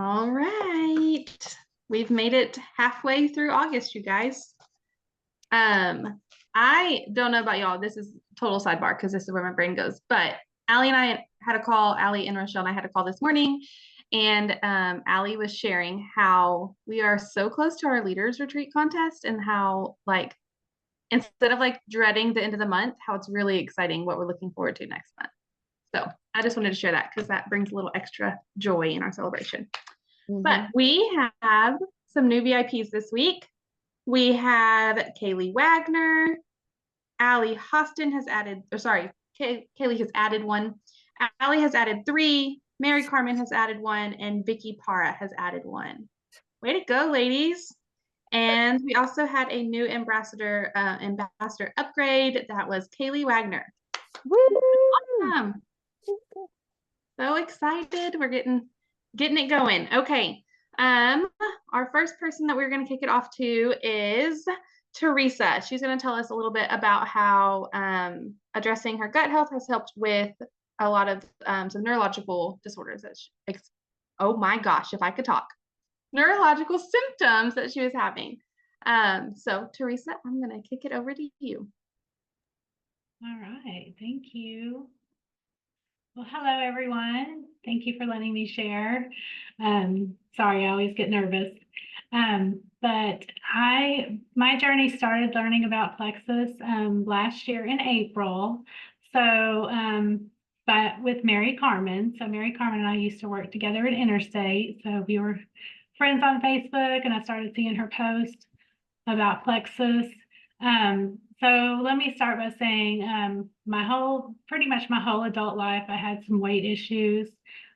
All right. We've made it halfway through August, you guys. I don't know about y'all. This is total sidebar because this is where my brain goes. But Allie and I had a call. Allie and Rochelle and I had a call this morning, and Allie was sharing how we are so close to our leaders retreat contest and how like instead of like dreading the end of the month, how it's really exciting what we're looking forward to next month. So I just wanted to share that because that brings a little extra joy in our celebration. But we have some new VIPs this week. We have Kaylee Wagner, Allie Hostin has added, or sorry, Kaylee has added one. Allie has added 3, Mary Carmen has added 1, and Vicky Parra has added 1. Way to go, ladies. And we also had a new ambassador upgrade. That was Kaylee Wagner. Woo! Awesome. So excited. We're getting it going. Okay. Our first person that we're going to kick it off to is Teresa. She's going to tell us a little bit about how addressing her gut health has helped with a lot of some neurological disorders that oh my gosh, if I could talk. Neurological symptoms that she was having. So Teresa, I'm going to kick it over to you. All right, thank you. Well, hello everyone. Thank you for letting me share. Sorry, I always get nervous. But my journey started learning about plexus last year in April. So, but with Mary Carmen. So Mary Carmen and I used to work together at Interstate. So we were friends on Facebook, and I started seeing her post about plexus. So let me start by saying pretty much my whole adult life, I had some weight issues.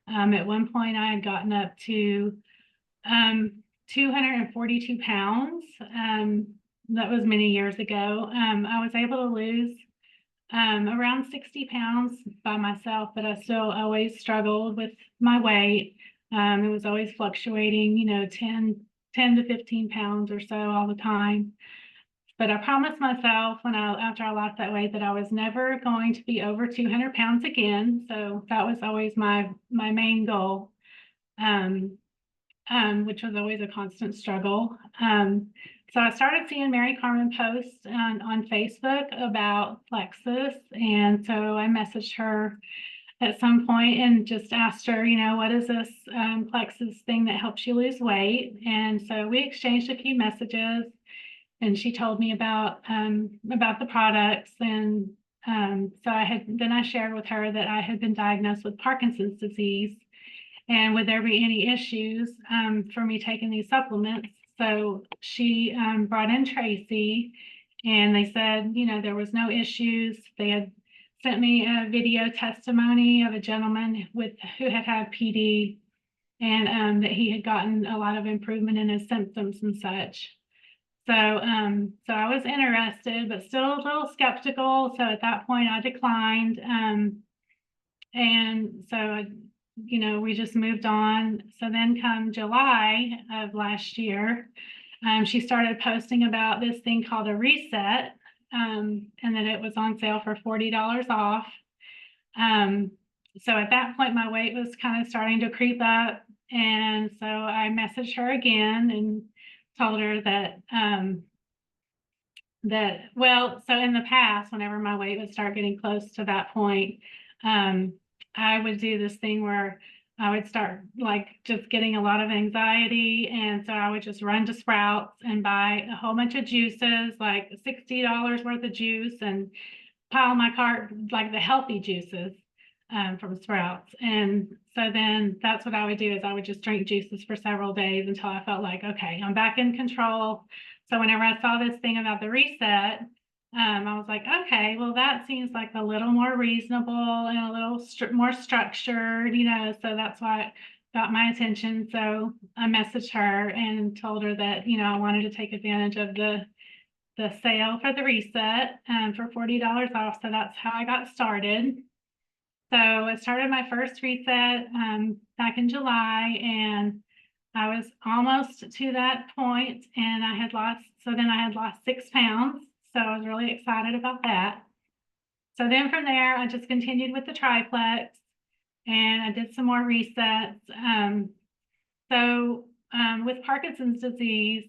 At one point, I had gotten up to 242 pounds. That was many years ago. I was able to lose around 60 pounds by myself, but I still always struggled with my weight. It was always fluctuating, 10 to 15 pounds or so all the time. But I promised myself after I lost that weight that I was never going to be over 200 pounds again. So that was always my main goal, which was always a constant struggle. So I started seeing Mary Carmen post on Facebook about plexus. And so I messaged her at some point and just asked her, what is this plexus thing that helps you lose weight? And so we exchanged a few messages. And she told me about the products, and so I shared with her that I had been diagnosed with Parkinson's disease, and would there be any issues for me taking these supplements? So she brought in Tracy, and they said, there was no issues. They had sent me a video testimony of a gentleman who had PD, and that he had gotten a lot of improvement in his symptoms and such. So I was interested, but still a little skeptical. So at that point I declined. And so, we just moved on. So then come July of last year, she started posting about this thing called a reset, and that it was on sale for $40 off. So at that point, my weight was kind of starting to creep up. And so I messaged her again and told her that so in the past, whenever my weight would start getting close to that point, I would do this thing where I would start like just getting a lot of anxiety. And so I would just run to Sprouts and buy a whole bunch of juices, like $60 worth of juice, and pile my cart, like the healthy juices from Sprouts. And so then that's what I would do, is I would just drink juices for several days until I felt like, okay, I'm back in control. So whenever I saw this thing about the reset, I was like, okay, well, that seems like a little more reasonable and a little more structured, so that's why it got my attention. So I messaged her and told her that, I wanted to take advantage of the sale for the reset for $40 off. So that's how I got started. So I started my first reset back in July, and I was almost to that point, and I had lost 6 pounds. So I was really excited about that. So then from there, I just continued with the triplex, and I did some more resets. So with Parkinson's disease,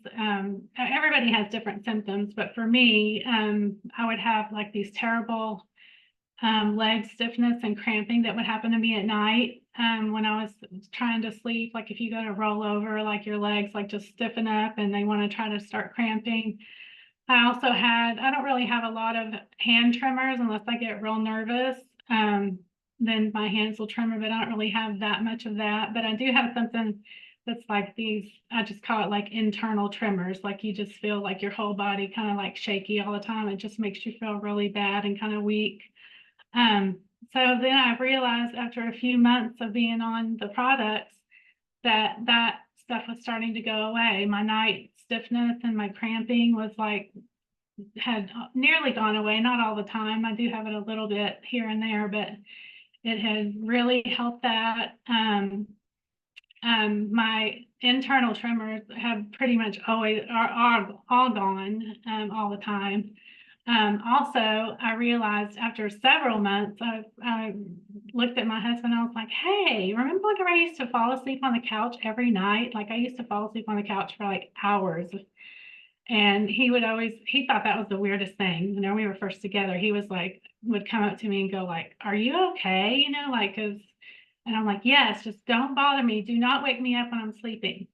everybody has different symptoms, but for me, I would have like these terrible leg stiffness and cramping that would happen to me at night when I was trying to sleep. Like if you go to roll over, like your legs like just stiffen up and they want to try to start cramping. I don't really have a lot of hand tremors unless I get real nervous. Then my hands will tremor, but I don't really have that much of that. But I do have something that's like these, I just call it like internal tremors. Like you just feel like your whole body kind of like shaky all the time. It just makes you feel really bad and kind of weak. Um, so then I realized after a few months of being on the products that that stuff was starting to go away. My night stiffness and my cramping was like, had nearly gone away, not all the time. I do have it a little bit here and there, but it has really helped that. My internal tremors have pretty much always are all gone all the time. Also, I realized after several months, I looked at my husband. I was like, "Hey, remember whenever I used to fall asleep on the couch every night? Like I used to fall asleep on the couch for like hours." And he thought that was the weirdest thing. When we were first together, he was like, would come up to me and go like, "Are you okay?" Like, and I'm like, "Yes, just don't bother me. Do not wake me up when I'm sleeping."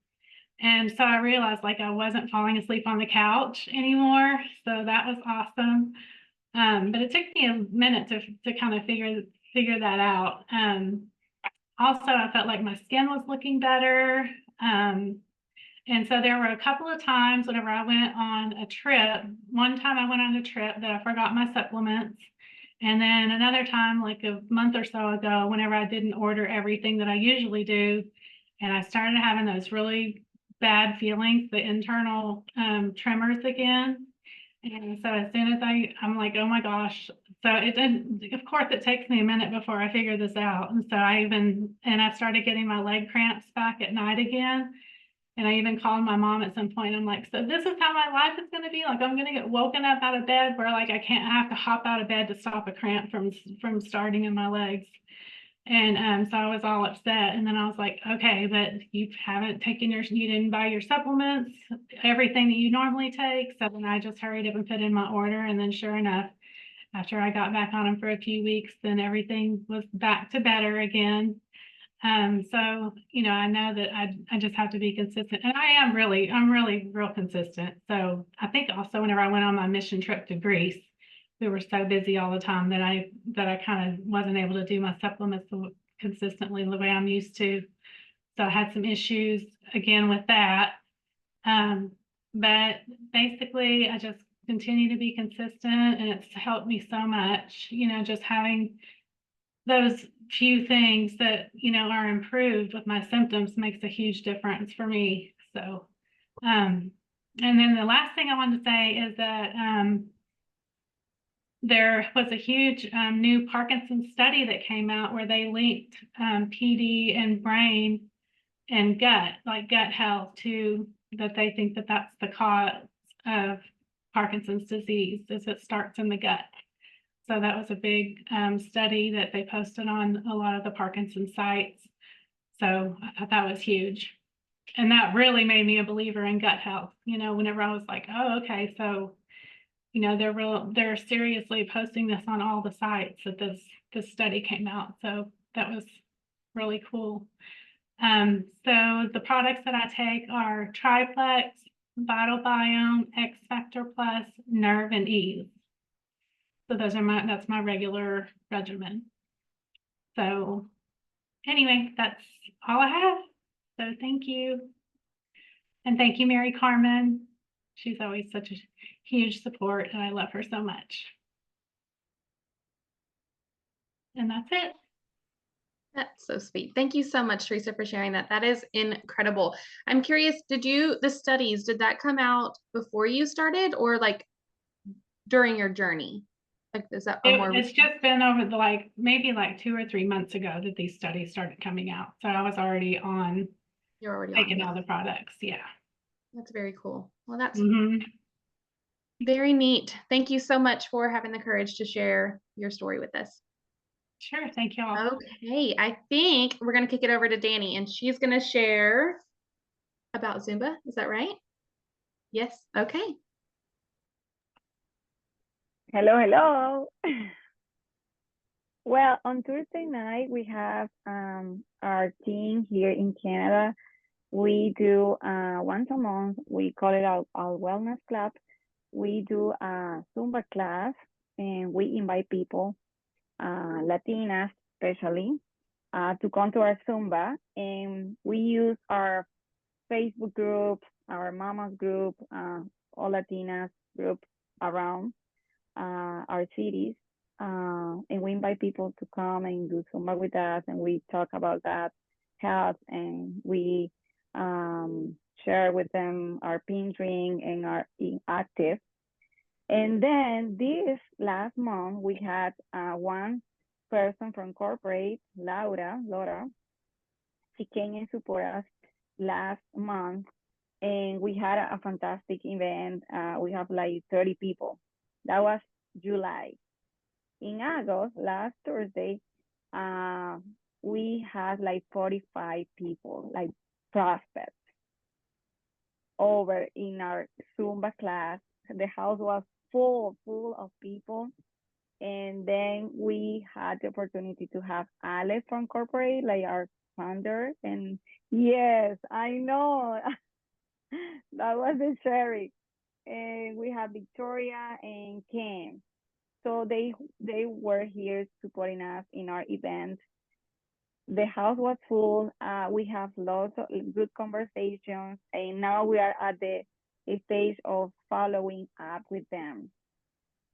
And so I realized like I wasn't falling asleep on the couch anymore. So that was awesome. But it took me a minute to kind of figure that out. Also, I felt like my skin was looking better. And so there were a couple of times whenever I went on a trip. One time I went on a trip that I forgot my supplements. And then another time, like a month or so ago, whenever I didn't order everything that I usually do, and I started having those really bad feelings, the internal tremors again. And so as soon as I'm like, oh my gosh. So it didn't, of course, it takes me a minute before I figure this out. And so I started getting my leg cramps back at night again. And I even called my mom at some point. I'm like, so this is how my life is going to be. Like, I'm going to get woken up out of bed where like I have to hop out of bed to stop a cramp from starting in my legs. And so I was all upset. And then I was like, okay, but you didn't buy your supplements, everything that you normally take. So then I just hurried up and put in my order. And then sure enough, after I got back on them for a few weeks, then everything was back to better again. So, I know that I just have to be consistent, and I'm really real consistent. So I think also whenever I went on my mission trip to Greece, we were so busy all the time that I kind of wasn't able to do my supplements consistently the way I'm used to. So I had some issues again with that. But basically I just continue to be consistent, and it's helped me so much, just having those few things that are improved with my symptoms makes a huge difference for me. So and then the last thing I wanted to say is that there was a huge new Parkinson's study that came out where they linked PD and brain and gut health to that. They think that that's the cause of Parkinson's disease, is it starts in the gut. So that was a big study that they posted on a lot of the Parkinson sites. So I thought that was huge. And that really made me a believer in gut health, whenever I was like, oh, okay, so, they're seriously posting this on all the sites that this study came out. So that was really cool. So the products that I take are Triplex, Vital Biome, X Factor Plus, Nerve, and Ease. So that's my regular regimen. So anyway, that's all I have. So thank you. And thank you, Mary Carmen. She's always such a huge support, and I love her so much. And that's it. That's so sweet. Thank you so much, Teresa, for sharing that. That is incredible. I'm curious, the studies, did that come out before you started or like during your journey? Like, is that it's just been over maybe 2 or 3 months ago that these studies started coming out. So I was already on. You're already taking all the products. Yeah. That's very cool. Well, that's very neat. Thank you so much for having the courage to share your story with us. Sure. Thank you all. Okay. I think we're going to kick it over to Dani, and she's going to share about Zumba. Is that right? Yes. Okay. Hello, hello. Well, on Thursday night, we have our team here in Canada. We do once a month, we call it our wellness club. We do a Zumba class and we invite people, Latinas especially, to come to our Zumba. And we use our Facebook group, our mamas group, all Latinas group around our cities. And we invite people to come and do Zumba with us, and we talk about that health, and we share with them our pin drink and our active. And then this last month, we had one person from corporate, Laura, she came and support us last month, and we had a fantastic event. We have like 30 people. That was July. In August, last Thursday, we had like 45 people, like prospects, over in our Zumba class. The house was full of people. And then we had the opportunity to have Ale from corporate, like our founder. And yes, I know that was the Sherry. And we have Victoria and Ken. So they were here supporting us in our event. The house was full. We have lots of good conversations, and now we are at the stage of following up with them.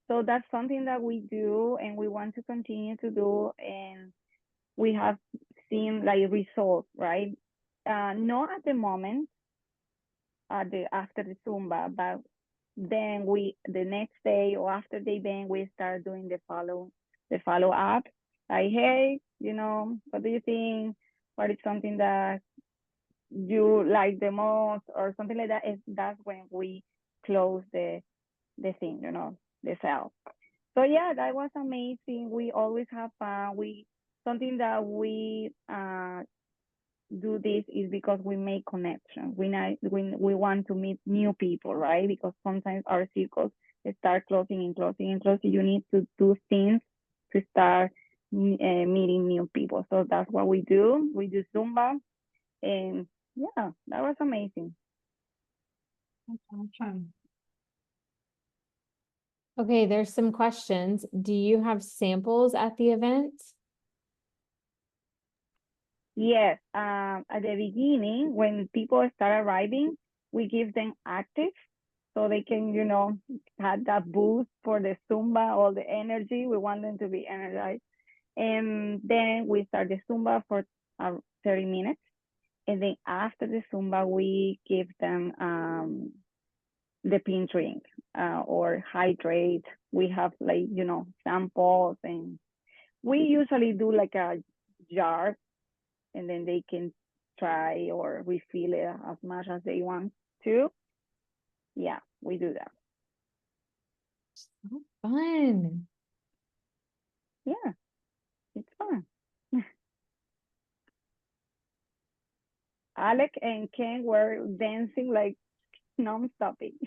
So that's something that we do, and we want to continue to do, and we have seen like results, right? Not at the moment, after the Zumba, but then the next day or after the event, we start doing the follow up. Like, hey, what do you think? What is something that you like the most, or something like that? That's when we close the thing, the sale. So yeah, that was amazing. We always have fun. Something that we do this is because we make connections. We want to meet new people, right? Because sometimes our circles start closing and closing and closing. You need to do things to start meeting new people. So that's what we do. We do Zumba, and yeah, that was amazing. That's awesome. Okay, there's some questions. Do you have samples at the event? Yes, at the beginning, when people start arriving, we give them active so they can, have that boost for the Zumba, all the energy. We want them to be energized. And then we start the Zumba for 30 minutes. And then after the Zumba, we give them the pin drink or hydrate. We have like, samples, and we usually do like a jar, and then they can try or refill it as much as they want to. Yeah, we do that. So fun. Yeah, it's fun. Alec and Ken were dancing like non-stopping.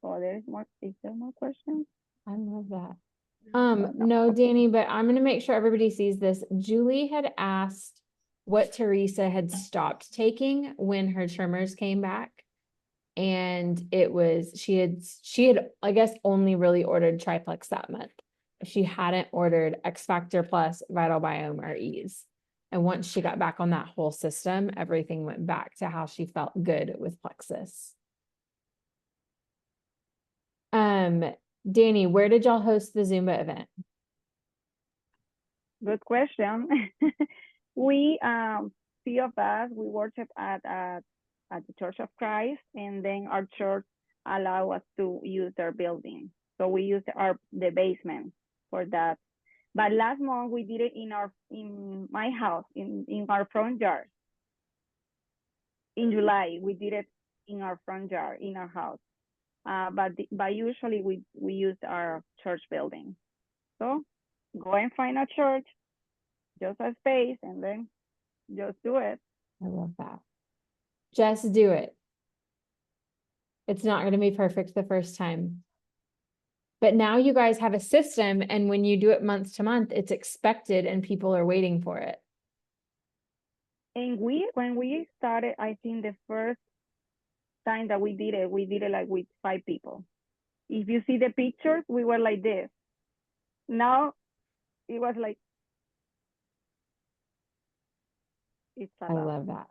Oh, is there more questions? I love that. No. No, Dani, but I'm gonna make sure everybody sees this. Julie had asked what Teresa had stopped taking when her tremors came back. And it was, she had, I guess, only really ordered Triplex that month. She hadn't ordered X Factor Plus, Vital Biome, or Ease. And once she got back on that whole system, everything went back to how she felt good with Plexus. Dani, where did y'all host the Zumba event? Good question. We, few of us, we worship at the Church of Christ, and then our church allow us to use their building. So we use the basement for that. But last month we did it in my house, in our front yard. In July, we did it in our front yard, in our house. But usually we use our church building. So go and find a church, just a space, and then Just do it. I love that. Just do it. It's not going to be perfect the first time. But now you guys have a system, and when you do it month to month, it's expected and people are waiting for it. And when we started, I think the first time that we did it like with 5 people. If you see the pictures, we were like this. Now it was like, it's a I lot. love that.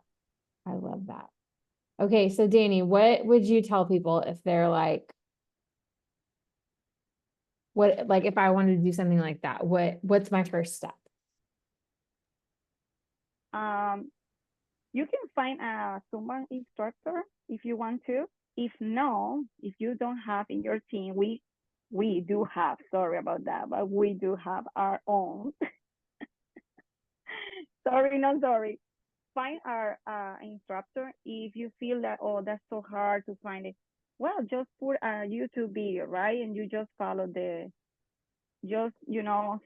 I love that. Okay, so Dani, what would you tell people if they're like, what, like if I wanted to do something like that, what's my first step? You can find a Zumba instructor if you want to. If no, if you don't have in your team, we do have, sorry about that, but we do have our own. Sorry, not sorry. Find our instructor. If you feel that, oh, that's so hard to find it, well, just put a YouTube video, right? And you just follow just,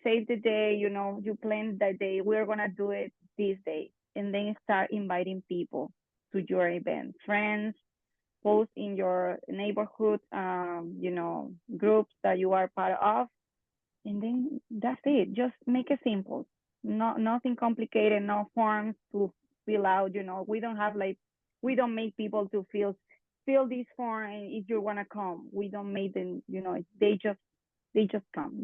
save the day, you plan that day, we're gonna do it this day. And then start inviting people to your event, friends, post in your neighborhood, groups that you are part of. And then that's it. Just make it simple. Nothing complicated, no forms to fill out. We don't make people to fill this form and if you wanna come. We don't make them, they just come.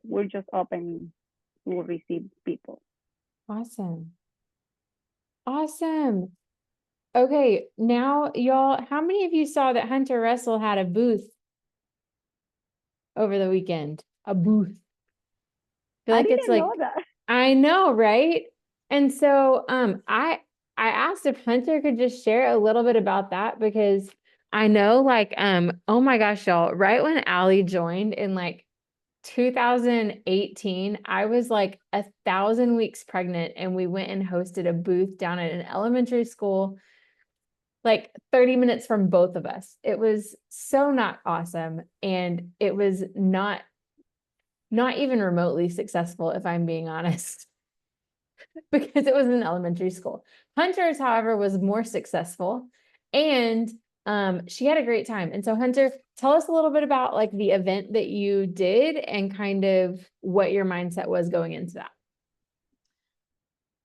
We're just open to receive people. Awesome. Awesome. Okay, now y'all, how many of you saw that Hunter Russell had a booth over the weekend? A booth. I feel I like it's didn't like, know that. I know, right? And so I asked if Hunter could just share a little bit about that because I know like oh my gosh, y'all, right when Allie joined in like 2018, I was like 1,000 weeks pregnant and we went and hosted a booth down at an elementary school, like 30 minutes from both of us. It was so not awesome. And it was not even remotely successful, if I'm being honest, because it was an elementary school. Hunter's, however, was more successful and she had a great time. And so Hunter, tell us a little bit about like the event that you did and kind of what your mindset was going into that.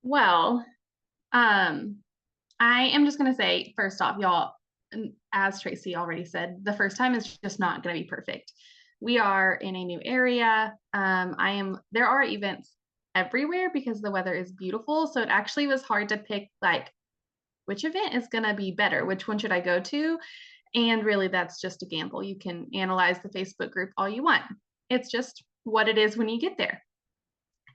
Well, I am just going to say, first off, y'all, as Tracy already said, the first time is just not going to be perfect. We are in a new area. There are events everywhere because the weather is beautiful. So it actually was hard to pick like, which event is going to be better? Which one should I go to? And really, that's just a gamble. You can analyze the Facebook group all you want. It's just what it is when you get there.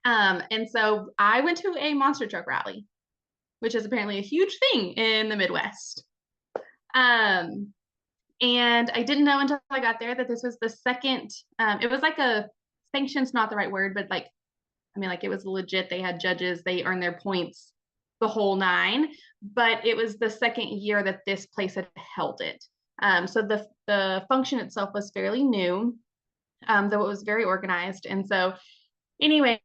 And so I went to a monster truck rally, which is apparently a huge thing in the Midwest. And I didn't know until I got there that this was the second, it was like a sanction's not the right word, but like, I mean, like it was legit. They had judges, they earned their points, the whole 9, but it was the second year that this place had held it. So the function itself was fairly new, though it was very organized. And so anyways,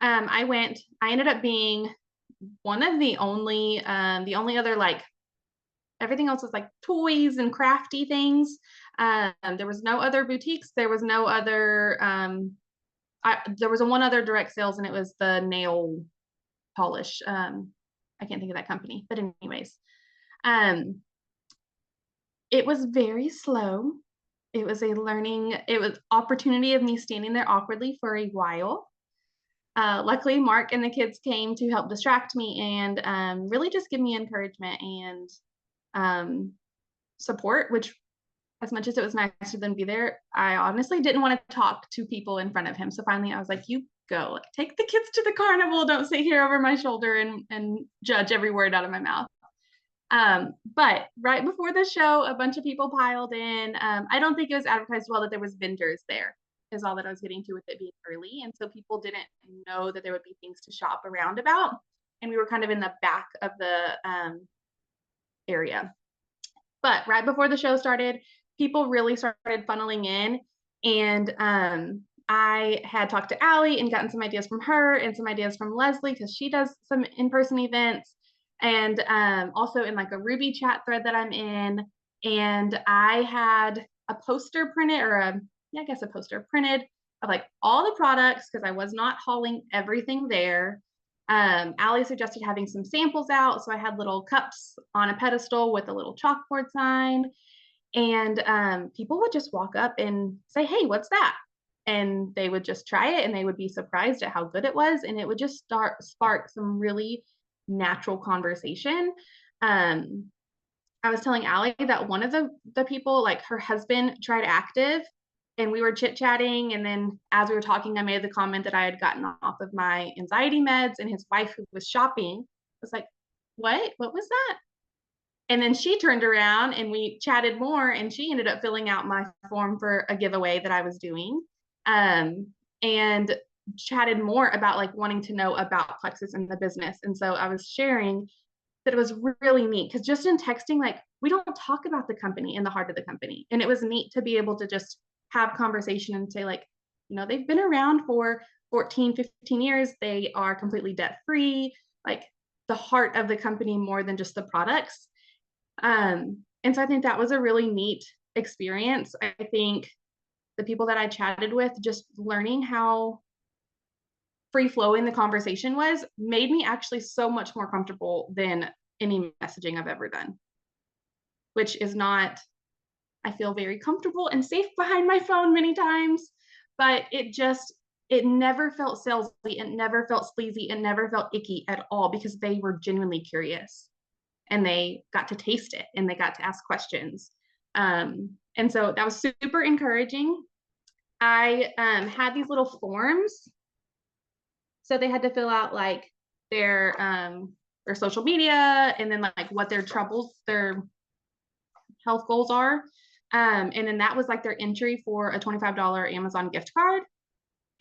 I ended up being one of the only other, like everything else was like toys and crafty things. There was no other boutiques. There was no other, there was one other direct sales and it was the nail polish. I can't think of that company, but anyways, it was very slow. It was opportunity of me standing there awkwardly for a while. Luckily, Mark and the kids came to help distract me and really just give me encouragement and support, which as much as it was nice for them to be there, I honestly didn't want to talk to people in front of him. So finally I was like, you go, like, take the kids to the carnival. Don't sit here over my shoulder and judge every word out of my mouth. But right before the show, a bunch of people piled in. I don't think it was advertised well that there was vendors there is all that I was getting to with it being early. And so people didn't know that there would be things to shop around about. And we were kind of in the back of the area. But right before the show started, people really started funneling in. And I had talked to Allie and gotten some ideas from her and some ideas from Leslie, because she does some in-person events, and also in like a Ruby chat thread that I'm in. And I had a poster printed, or I guess a poster printed of like all the products, because I was not hauling everything there. Allie suggested having some samples out, so I had little cups on a pedestal with a little chalkboard sign, and people would just walk up and say, "Hey, what's that?" And they would just try it, and they would be surprised at how good it was, and it would just spark some really natural conversation. I was telling Allie that one of the people, like her husband, tried active, and we were chit-chatting, and then as we were talking, I made the comment that I had gotten off of my anxiety meds, and his wife, who was shopping, was like, what was that? And then she turned around and we chatted more, and she ended up filling out my form for a giveaway that I was doing, and chatted more about like wanting to know about plexus and the business. And so I was sharing that it was really neat, because just in texting, like, we don't talk about the company and the heart of the company. And it was neat to be able to just have conversation and say, like, they've been around for 14, 15 years. They are completely debt free, like the heart of the company more than just the products. And so I think that was a really neat experience. I think the people that I chatted with, just learning how free flowing the conversation was, made me actually so much more comfortable than any messaging I've ever done, which is not, I feel very comfortable and safe behind my phone many times, but it never felt salesy. It never felt sleazy. It never felt icky at all, because they were genuinely curious and they got to taste it and they got to ask questions. And so that was super encouraging. I had these little forms. So they had to fill out like their social media, and then like what their troubles, their health goals are. And then that was like their entry for a $25 Amazon gift card.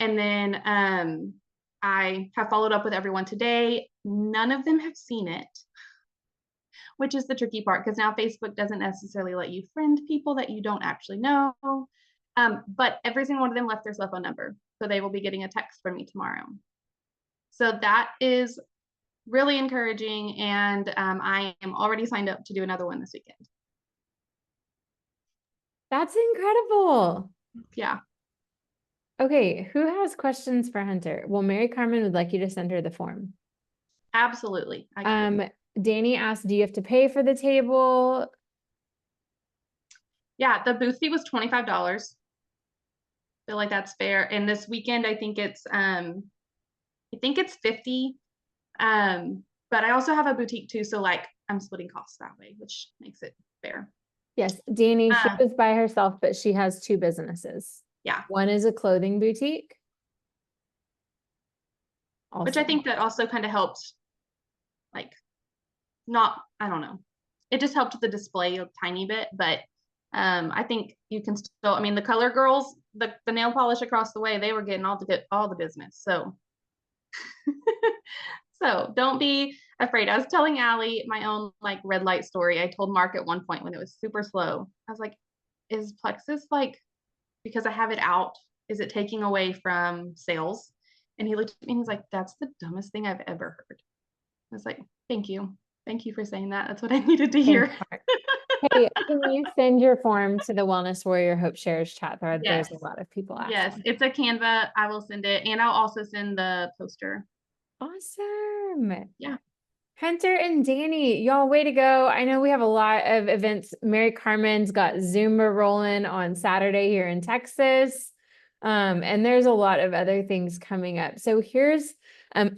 And then I have followed up with everyone today. None of them have seen it, which is the tricky part, because now Facebook doesn't necessarily let you friend people that you don't actually know. But every single one of them left their cell phone number. So they will be getting a text from me tomorrow. So that is really encouraging. And I am already signed up to do another one this weekend. That's incredible. Yeah. Okay, who has questions for Hunter? Well, Mary Carmen would like you to send her the form. Absolutely. Dani asked, do you have to pay for the table? Yeah, the booth fee was $25. Feel like that's fair. And this weekend, I think it's 50. But I also have a boutique too, so like I'm splitting costs that way, which makes it fair. Yes, Dani, she was by herself, but she has two businesses. Yeah. One is a clothing boutique. Which I think that also kind of helped, like, I don't know. It just helped the display a tiny bit, but I think you can still, I mean, the color girls, the nail polish across the way, they were getting all the business. So so don't be afraid. I was telling Allie my own like red light story. I told Mark at one point when it was super slow, I was like, is plexus, like, because I have it out, is it taking away from sales? And he looked at me and he's like, that's the dumbest thing I've ever heard. I was like, thank you for saying that. That's what I needed to hear. Hey, can you send your form to the Wellness Warrior Hope Shares chat thread? Yes. There's a lot of people asking. Yes, it's a Canva. I will send it, and I'll also send the poster. Awesome. Yeah. Hunter and Dani, y'all, way to go. I know we have a lot of events. Mary Carmen's got Zumba rolling on Saturday here in Texas. And there's a lot of other things coming up. So here's, I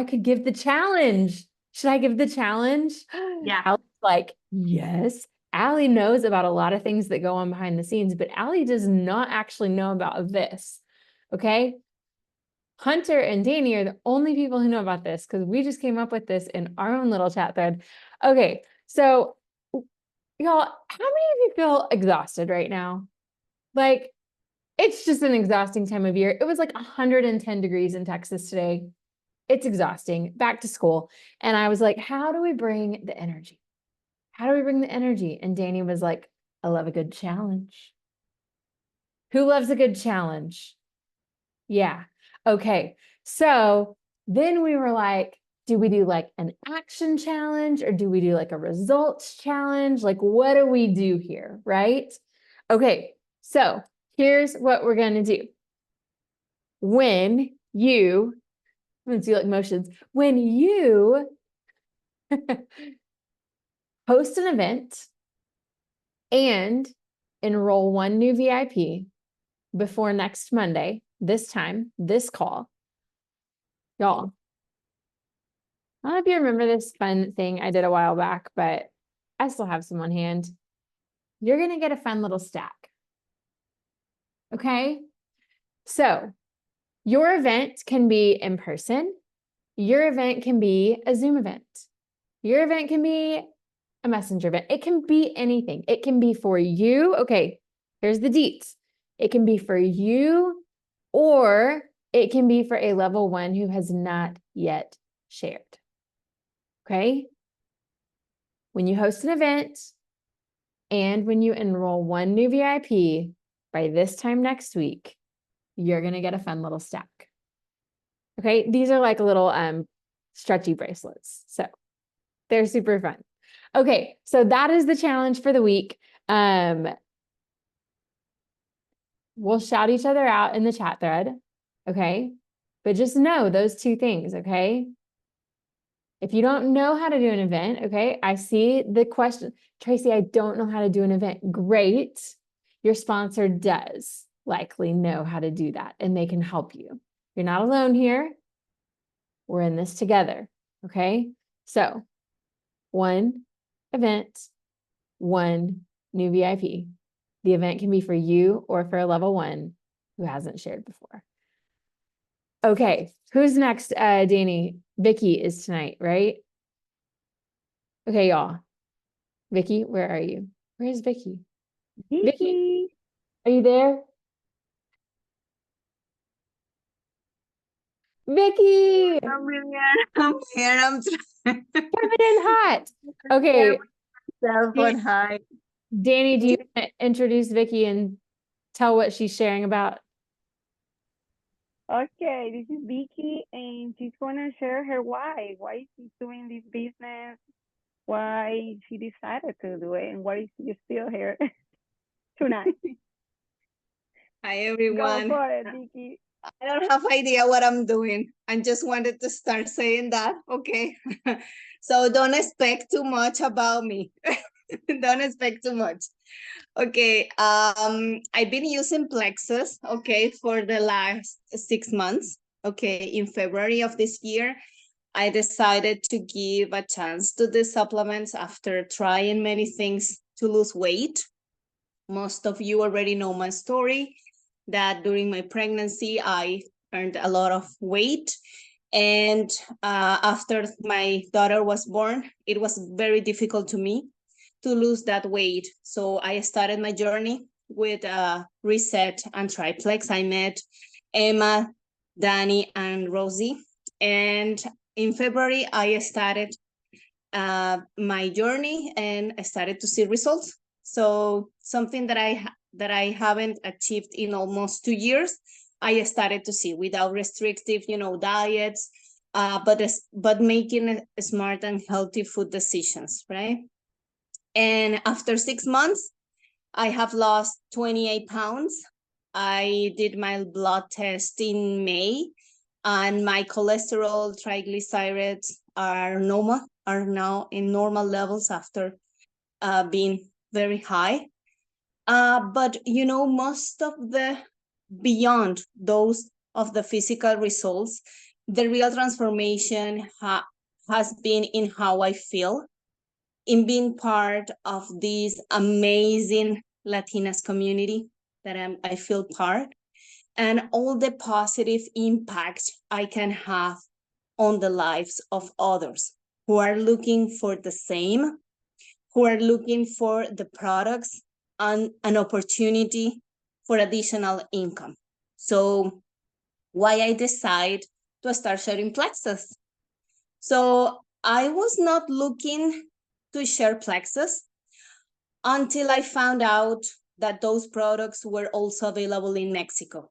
could give the challenge. Should I give the challenge? Yeah. Allie's like, yes. Allie knows about a lot of things that go on behind the scenes, but Allie does not actually know about this. Okay. Hunter and Dani are the only people who know about this, because we just came up with this in our own little chat thread. Okay. So y'all, how many of you feel exhausted right now? Like, it's just an exhausting time of year. It was like 110 degrees in Texas today. It's exhausting, back to school. And I was like, how do we bring the energy? How do we bring the energy? And Dani was like, I love a good challenge. Who loves a good challenge? Yeah. Okay. So then we were like, do we do like an action challenge or do we do like a results challenge? Like, what do we do here? Right? Okay. So here's what we're going to do. When you, I'm going to do like motions. When you host an event and enroll one new VIP before next Monday, this time, this call, y'all, I don't know if you remember this fun thing I did a while back, but I still have some on hand. You're going to get a fun little stack. Okay. So your event can be in person. Your event can be a Zoom event. Your event can be a messenger event. It can be anything. It can be for you. Okay. Here's the deets. It can be for you, or it can be for a level 1 who has not yet shared. Okay. When you host an event and when you enroll one new VIP by this time next week, you're going to get a fun little stack. Okay. These are like little stretchy bracelets. So they're super fun. Okay. So that is the challenge for the week. We'll shout each other out in the chat thread. Okay. But just know those two things. Okay. If you don't know how to do an event, okay, I see the question. Tracy, I don't know how to do an event. Great. Your sponsor does likely know how to do that and they can help you. You're not alone here. We're in this together. Okay. So 1 event, 1 new VIP. The event can be for you or for a level 1 who hasn't shared before. Okay. Who's next, Dani? Vicky is tonight, right? Okay, y'all. Vicky, where are you? Where's Vicky? Vicky, are you there? Vicky, I'm here. I'm coming in hot. Okay, cell phone. Hi. Dani, do you want to introduce Vicky and tell what she's sharing about? Okay, this is Vicky, and she's gonna share her why she's doing this business, why she decided to do it, and why she's still here tonight. Hi, Go everyone. for it, Vicky. I don't have idea what I'm doing. I just wanted to start saying that. Okay. So don't expect too much about me. Don't expect too much. Okay. I've been using Plexus, okay, for the last 6 months. Okay. In February of this year, I decided to give a chance to the supplements after trying many things to lose weight. Most of you already know my story, that during my pregnancy, I earned a lot of weight. And after my daughter was born, it was very difficult to me to lose that weight. So I started my journey with Reset and Triplex. I met Emma, Dani, and Rosie. And in February, I started my journey and I started to see results. So something that I haven't achieved in almost 2 years, I started to see without restrictive, diets, but making smart and healthy food decisions, right? And after 6 months, I have lost 28 pounds. I did my blood test in May, and my cholesterol, triglycerides are now in normal levels after being very high. But most of the beyond those of the physical results, the real transformation has been in how I feel, in being part of this amazing Latinas community that I feel part, and all the positive impact I can have on the lives of others who are looking for the same, who are looking for the products and an opportunity for additional income. So why I decide to start sharing plexus. So I was not looking to share plexus until I found out that those products were also available in Mexico.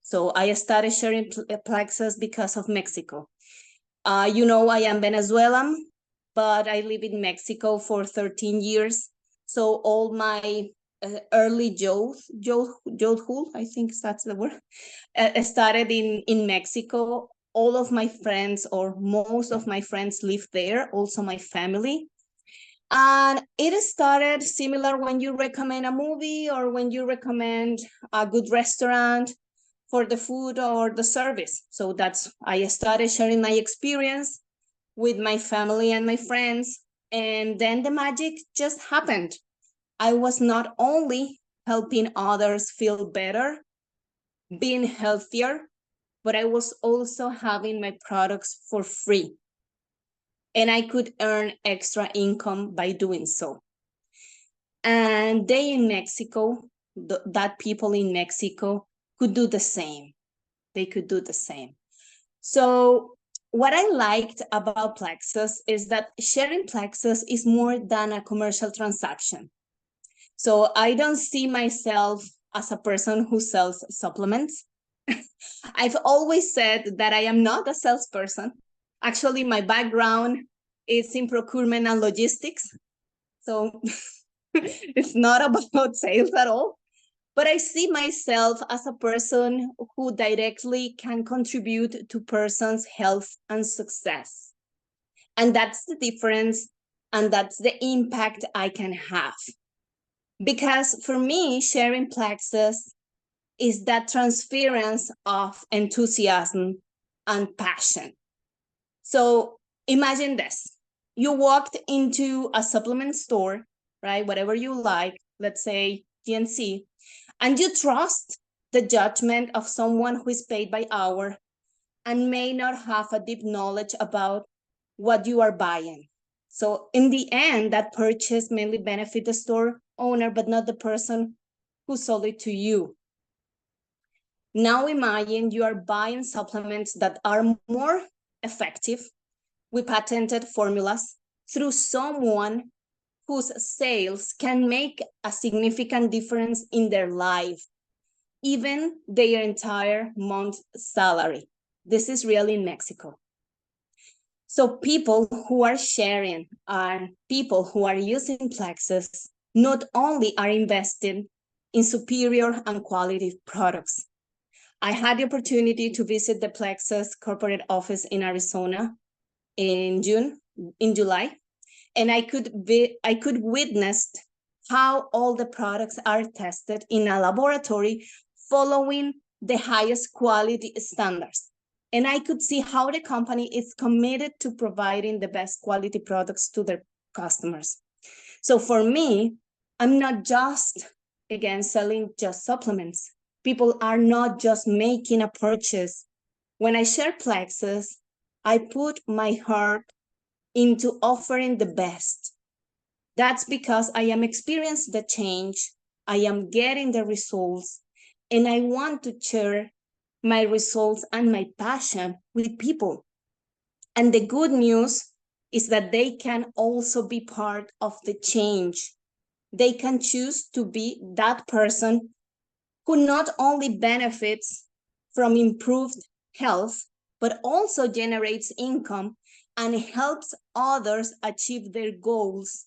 So I started sharing plexus because of Mexico. You know, I am Venezuelan, but I live in Mexico for 13 years. So all my early youthhood, I think that's the word, started in Mexico. All of my friends, or most of my friends, live there, also my family. And it started similar when you recommend a movie or when you recommend a good restaurant for the food or the service. So I started sharing my experience with my family and my friends. And then the magic just happened. I was not only helping others feel better, being healthier, but I was also having my products for free. And I could earn extra income by doing so. And they in Mexico, that people in Mexico could do the same. They could do the same. So what I liked about Plexus is that sharing Plexus is more than a commercial transaction. So I don't see myself as a person who sells supplements. I've always said that I am not a salesperson. Actually, my background is in procurement and logistics. So it's not about sales at all. But I see myself as a person who directly can contribute to person's health and success. And that's the difference, and that's the impact I can have. Because for me, sharing plexus is that transference of enthusiasm and passion. So imagine this. You walked into a supplement store, right? Whatever you like, let's say GNC, and you trust the judgment of someone who is paid by hour and may not have a deep knowledge about what you are buying. So in the end, that purchase mainly benefit the store owner, but not the person who sold it to you. Now imagine you are buying supplements that are more effective with patented formulas through someone whose sales can make a significant difference in their life, even their entire month's salary. This is real in Mexico. So people who are sharing and people who are using Plexus not only are investing in superior and quality products. I had the opportunity to visit the Plexus corporate office in Arizona in July, and I could witness how all the products are tested in a laboratory following the highest quality standards. And I could see how the company is committed to providing the best quality products to their customers. So for me, I'm not just, again, selling just supplements. People are not just making a purchase. When I share Plexus, I put my heart into offering the best. That's because I am experiencing the change, I am getting the results, and I want to share my results and my passion with people. And the good news is that they can also be part of the change. They can choose to be that person who not only benefits from improved health, but also generates income and helps others achieve their goals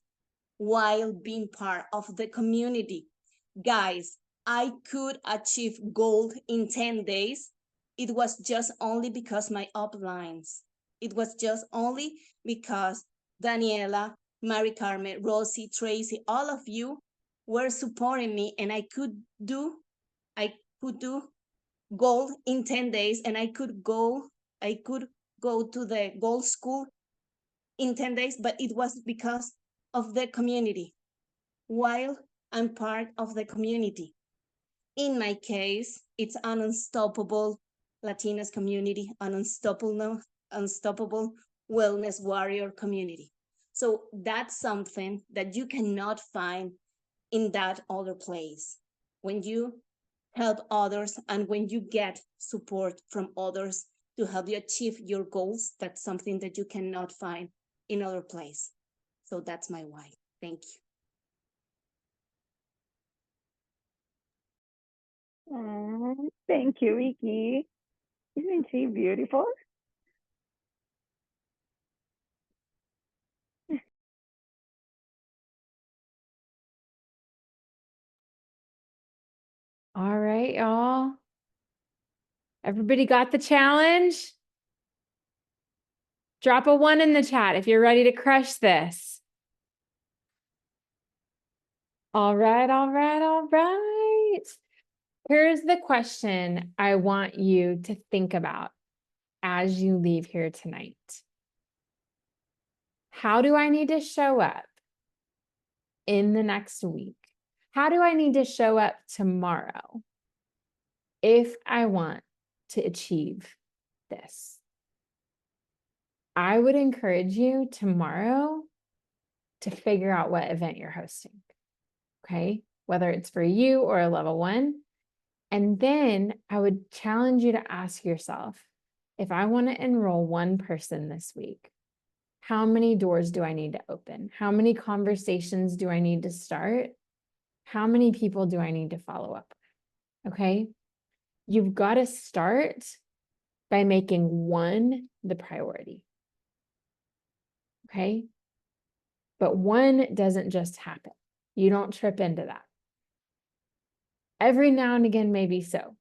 while being part of the community. Guys, I could achieve gold in 10 days. It was just only because my uplines. It was just only because Daniela, Mary Carmen, Rosie, Tracy, all of you were supporting me, and I could do gold in 10 days, and I could go to the gold school in 10 days, but it was because of the community. While I'm part of the community. In my case, it's an unstoppable Latinas community, an unstoppable wellness warrior community. So that's something that you cannot find in that other place. When you help others and when you get support from others to help you achieve your goals, that's something that you cannot find in other place. So that's my why. Thank you. Oh, thank you, Vicky. Isn't she beautiful? All right, y'all. Everybody got the challenge? Drop a 1 in the chat if you're ready to crush this. All right, all right, all right. Here's the question I want you to think about as you leave here tonight. How do I need to show up in the next week? How do I need to show up tomorrow if I want to achieve this? I would encourage you tomorrow to figure out what event you're hosting, okay? Whether it's for you or a level 1. And then I would challenge you to ask yourself, if I want to enroll one person this week, how many doors do I need to open? How many conversations do I need to start? How many people do I need to follow up with? Okay? You've got to start by making 1 the priority. Okay? But 1 doesn't just happen. You don't trip into that. Every now and again, maybe so.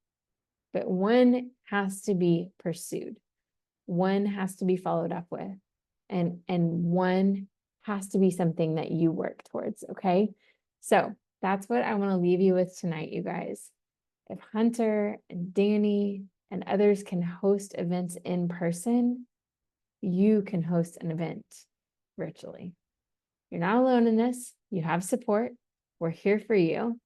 But 1 has to be pursued. 1 has to be followed up with. And 1 has to be something that you work towards, okay? So that's what I want to leave you with tonight, you guys. If Hunter and Dani and others can host events in person, you can host an event virtually. You're not alone in this. You have support. We're here for you.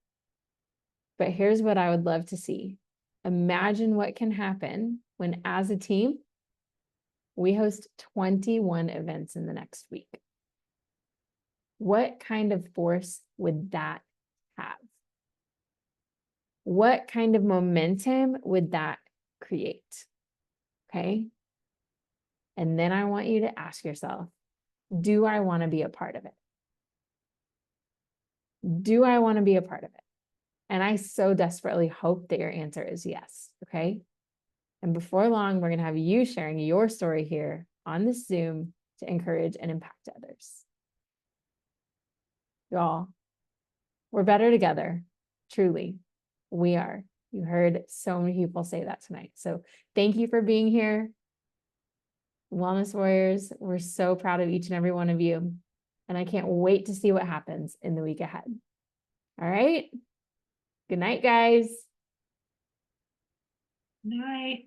But here's what I would love to see. Imagine what can happen when, as a team, we host 21 events in the next week. What kind of force would that have? What kind of momentum would that create? Okay. And then I want you to ask yourself, do I want to be a part of it? Do I want to be a part of it? And I so desperately hope that your answer is yes. Okay. And before long, we're going to have you sharing your story here on this Zoom to encourage and impact others. Y'all, we're better together. Truly, we are. You heard so many people say that tonight. So thank you for being here. Wellness Warriors, we're so proud of each and every one of you. And I can't wait to see what happens in the week ahead. All right. Good night, guys. Night.